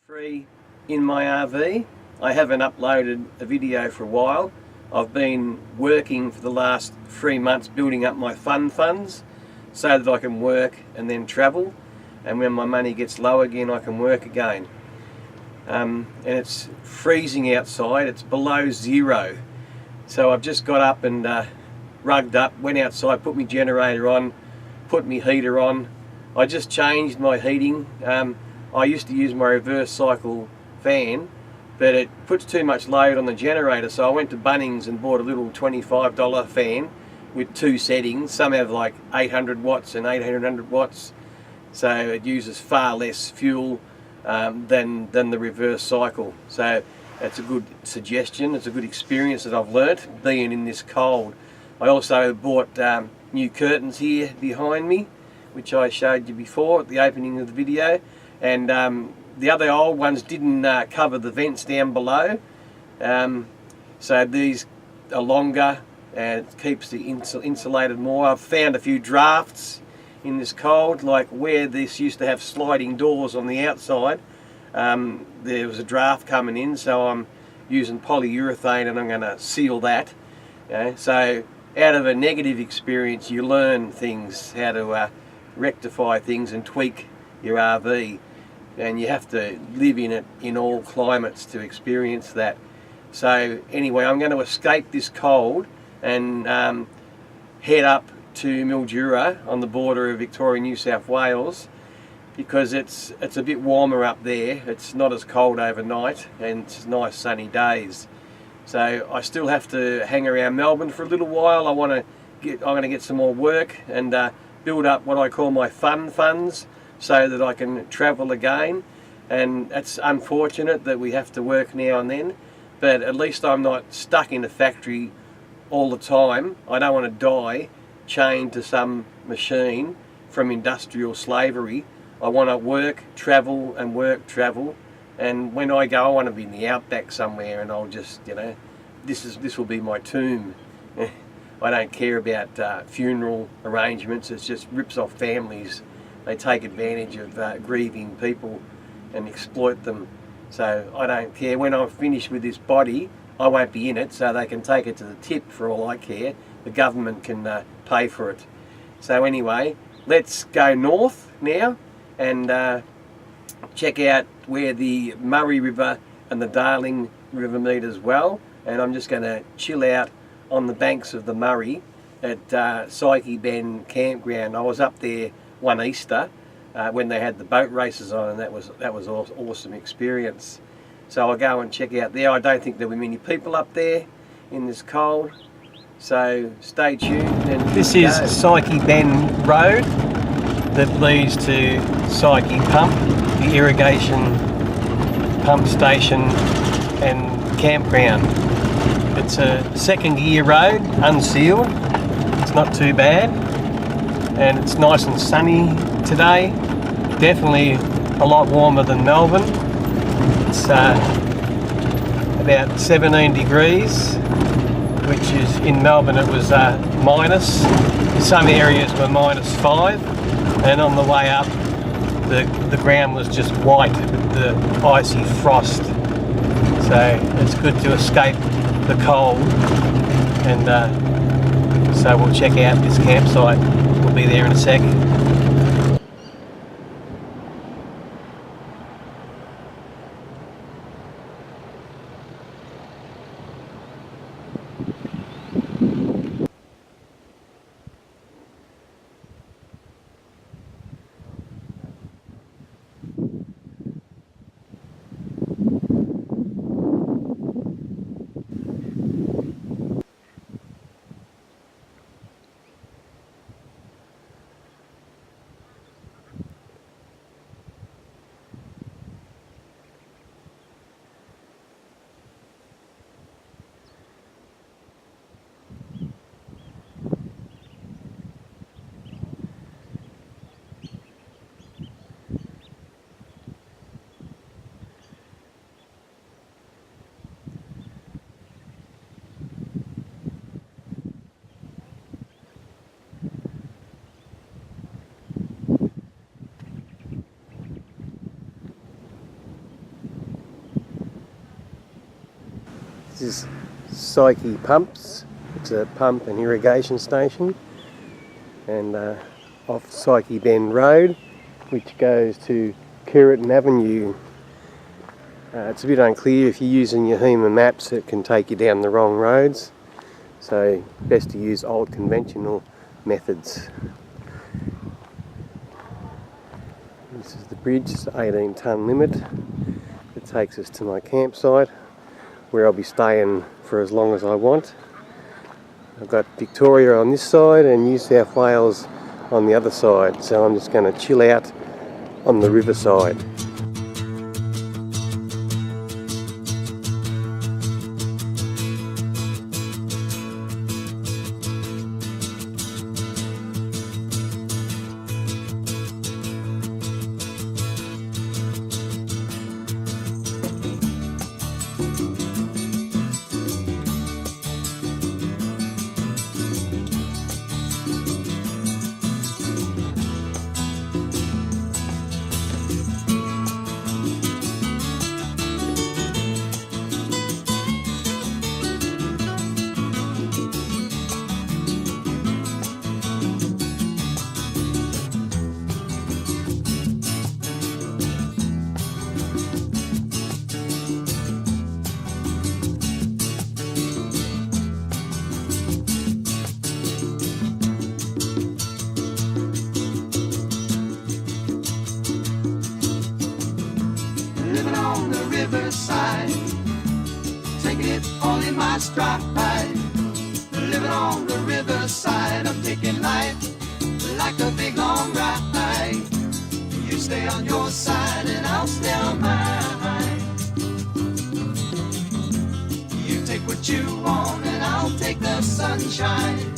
Free in my RV. I haven't uploaded a video for a while. I've been working for the last 3 months building up my funds so that I can work and then travel, and when my money gets low again I can work again. And it's freezing outside, it's below zero, so I've just got up and rugged up, went outside, put my generator on, put my heater on. I just changed my heating. I used to use my reverse cycle fan, but it puts too much load on the generator, so I went to Bunnings and bought a little $25 fan with 2 settings. Some have like 800 watts and 1800 watts, so it uses far less fuel than the reverse cycle. So that's a good suggestion, it's a good experience that I've learnt being in this cold. I also bought new curtains here behind me, which I showed you before at the opening of the video, and the other old ones didn't cover the vents down below, so these are longer and it keeps the insulated more. I've found a few drafts in this cold, like where this used to have sliding doors on the outside, there was a draft coming in, so I'm using polyurethane and I'm going to seal that. So out of a negative experience you learn things, how to rectify things and tweak your RV, and you have to live in it in all climates to experience that. So anyway, I'm going to escape this cold and head up to Mildura on the border of Victoria and New South Wales, because it's a bit warmer up there. It's not as cold overnight and it's nice sunny days. So I still have to hang around Melbourne for a little while. I'm going to get some more work and build up what I call my funds, so that I can travel again. And it's unfortunate that we have to work now and then, but at least I'm not stuck in a factory all the time. I don't want to die chained to some machine from industrial slavery. I want to work, travel, and work, travel, and when I go I want to be in the outback somewhere, and I'll just, this will be my tomb. I don't care about funeral arrangements. It just rips off families. They take advantage of grieving people and exploit them. So I don't care. When I'm finished with this body, I won't be in it, so they can take it to the tip for all I care. The government can pay for it. So anyway, let's go north now and check out where the Murray River and the Darling River meet as well. And I'm just going to chill out on the banks of the Murray at Psyche Bend Campground. I was up there one Easter when they had the boat races on, and that was an awesome experience. So I'll go and check out there. I don't think there'll be many people up there in this cold, so stay tuned. And this is Psyche Bend Road that leads to Psyche Pump, the irrigation pump station and campground. It's a second year road, unsealed. It's not too bad, and it's nice and sunny today. Definitely a lot warmer than Melbourne. It's about 17 degrees, which is, in Melbourne it was minus. In some areas were -5, and on the way up the ground was just white with the icy frost. So it's good to escape the cold, and so we'll check out this campsite. We'll be there in a sec. This is Psyche Pumps. It's a pump and irrigation station, and off Psyche Bend Road, which goes to Curriton Avenue. It's a bit unclear. If you're using your HEMA maps, it can take you down the wrong roads, so best to use old conventional methods. This is the bridge. It's the 18-tonne limit. It takes us to my campsite, where I'll be staying for as long as I want. I've got Victoria on this side and New South Wales on the other side, so I'm just going to chill out on the riverside. Riverside, taking it all in my stride. Living on the riverside, I'm taking life like a big long ride. You stay on your side and I'll stay on mine. You take what you want and I'll take the sunshine.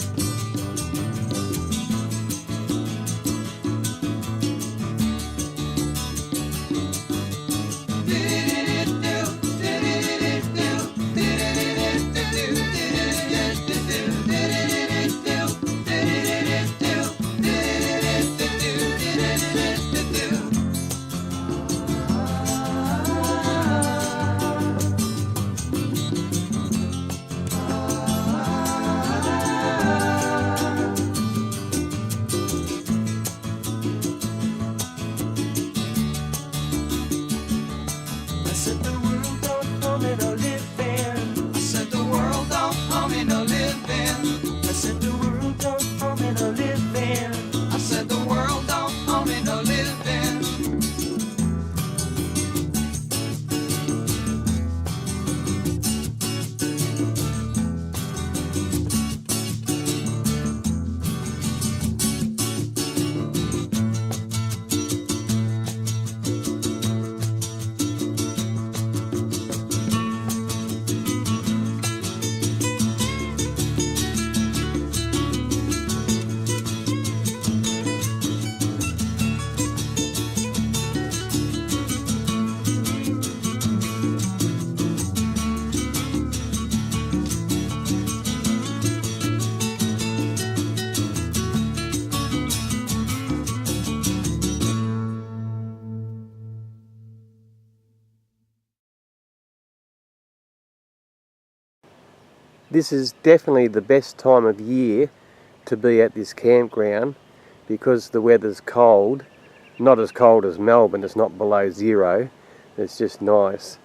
This is definitely the best time of year to be at this campground because the weather's cold. Not as cold as Melbourne, it's not below zero, it's just nice.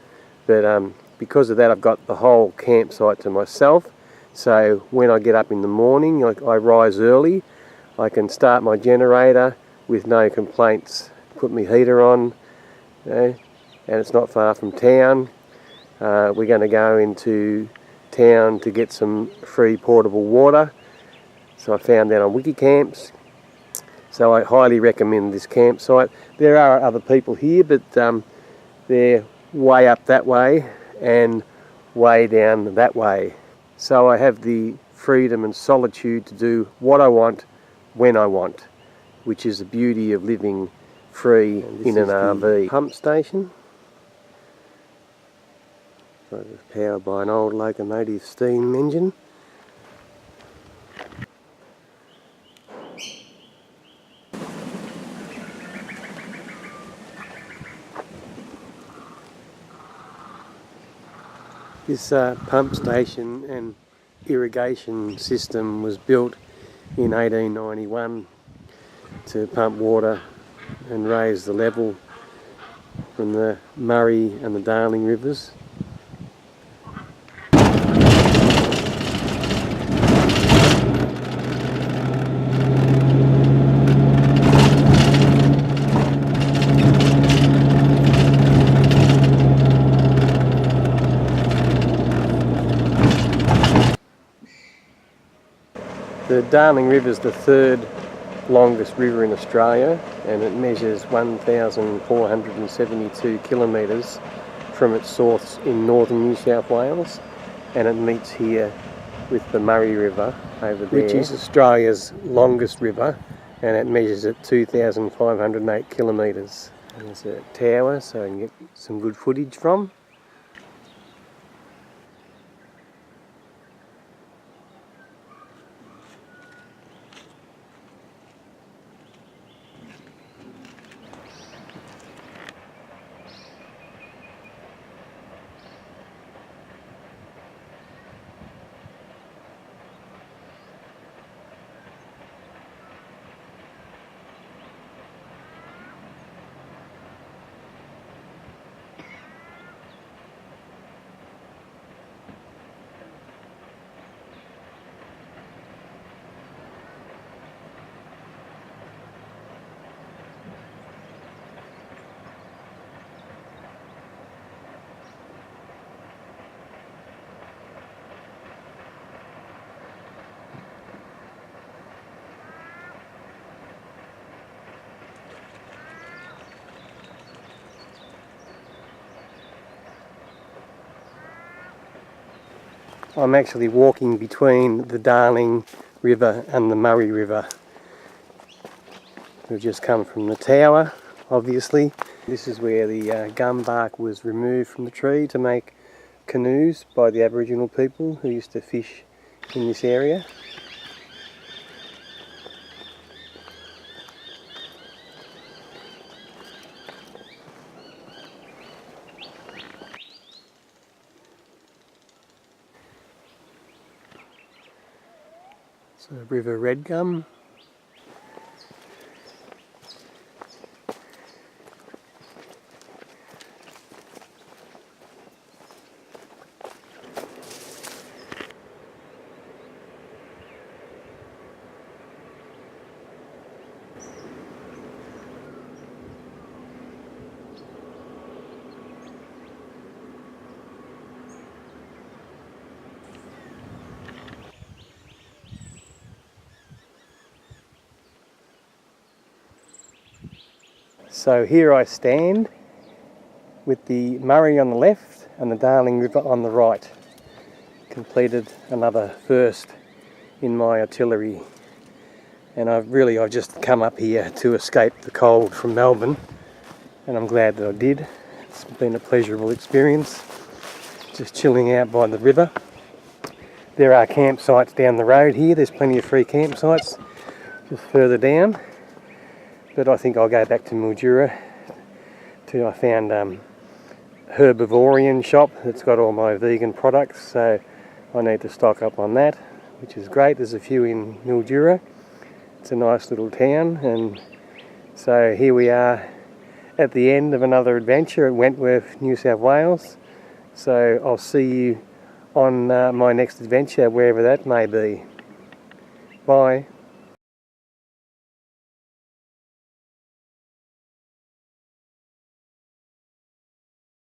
But because of that, I've got the whole campsite to myself, so when I get up in the morning, I rise early, I can start my generator with no complaints, put my heater on, and it's not far from town. We're going to go into town to get some free portable water, so I found that on Wikicamps, so I highly recommend this campsite. There are other people here, but they're way up that way and way down that way, so I have the freedom and solitude to do what I want when I want, which is the beauty of living free in an RV. Pump station. It's powered by an old locomotive steam engine. This pump station and irrigation system was built in 1891 to pump water and raise the level from the Murray and the Darling rivers. The Darling River is the third longest river in Australia, and it measures 1,472 kilometres from its source in northern New South Wales, and it meets here with the Murray River over there, which is Australia's longest river, and it measures at 2,508 kilometres. And there's a tower so I can get some good footage from. I'm actually walking between the Darling River and the Murray River. We've just come from the tower, obviously. This is where the gum bark was removed from the tree to make canoes by the Aboriginal people who used to fish in this area. So River Red Gum. So here I stand with the Murray on the left and the Darling River on the right. Completed another first in my artillery, and I've just come up here to escape the cold from Melbourne, and I'm glad that I did. It's been a pleasurable experience, just chilling out by the river. There are campsites down the road here. There's plenty of free campsites just further down. But I think I'll go back to Mildura. I found a herbivorian shop that's got all my vegan products, so I need to stock up on that, which is great. There's a few in Mildura. It's a nice little town, and so here we are at the end of another adventure at Wentworth, New South Wales. So I'll see you on my next adventure, wherever that may be. Bye.